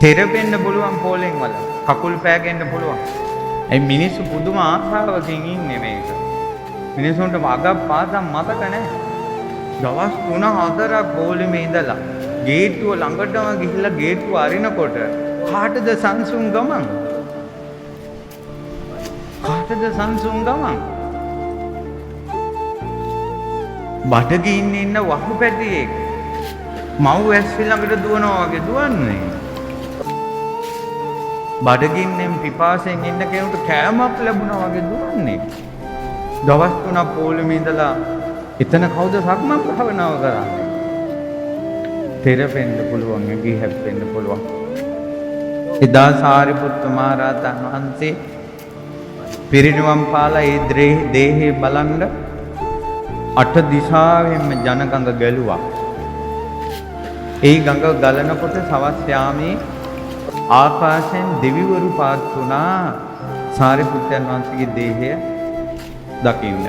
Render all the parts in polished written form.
තෙරපෙන්න පුළුවන් පෝලෙන් වල. කකුල් පෑගෙන්න පුළුවන්. ඒ මිනිස්සු පුදුම ආසාවකින් ඉන්නේ මේක. මිනිස්සුන්ට වගක් පාසම් මතක නැහැ. දවස් 3-4ක් පොලිමේ ඉඳලා ගේට්ටුව ළඟටම ගිහිල්ලා ගේට්ටුව අරිනකොට කාටද සංසුන් ගමන්? කාටද සංසුන් ගමන්? බඩගින්න ඉන්න වහු පැටියෙක් මව් ඇස් ළඟට දුවනවා වගේ දුවන්නේ. බඩගින්නෙන් පිපාසයෙන් ඉන්න කෙනෙකුට කෑමක් ලැබුණා වගේ දුවන්නේ. දවස් 3ක් පොලිමේ ඉඳලා එතන කවුද සක්මන් භාවනාව කරන්නේ? තෙරපෙන්න පුළුවන්, ඇඟි හැප්පෙන්න පුළුවන්. එදා සාරිපුත්ත මහ රහතන් වහන්සේ පිරිනිවන් පාලා ඒ දේහේ බලන්න අට දිශාවෙන්ම ජනගඟ ගැලුවා. ඒ ගඟ ගලනකොට සවස් යාමේ ආකාශයෙන් දෙවිවරු පාත් වුණා සාරිපුත්තයන් වහන්සේගේ දේහය දකින්න.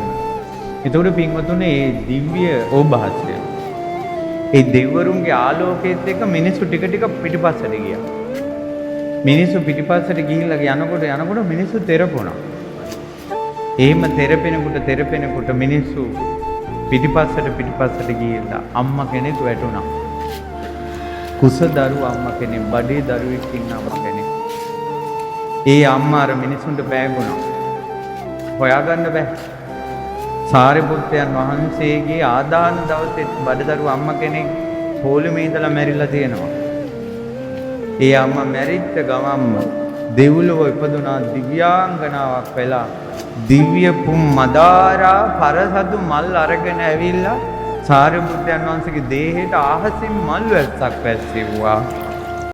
එතකොට පින්වතුනි මේ දිව්‍ය ඕභාසය ඒ දෙවිවරුන්ගේ ආලෝකයේත් එක්ක මිනිස්සු ටික ටික පිටිපස්සට ගියා. මිනිස්සු පිටිපස්සට ගිහිල්ලා යනකොට මිනිස්සු තෙරපුණා. එහෙම තෙරපෙනකොට මිනිස්සු පිටිපස්සට ගිහිල්ලා අම්මා කෙනෙක් වැටුණා. කුස දරුවා අම්මා කෙනෙක්, බඩේ දරුවෙක් ඉන්න අම්මා කෙනෙක්. ඒ අම්මා අර මිනිසුන්ට බෑගුණා. හොයාගන්න බෑ. සාරිපුත්තයන් වහන්සේගේ ආදාන දවසේ බඩදරුවා අම්මා කෙනෙක් පොලිමේ ඉඳලා මැරිලා තියෙනවා. ඒ අම්මා මැරිච්ච ගමම්ම දෙව්ලොව ඉපදුනා දිව්‍යාංගනාවක් වෙලා දිව්‍ය පුම් මදාරා පරසතු මල් අරගෙන ඇවිල්ලා සාරිපුත්තයන් වහන්සේගේ දේහයට ආහසින් මල් වැස්සක් වැස්සෙව්වා.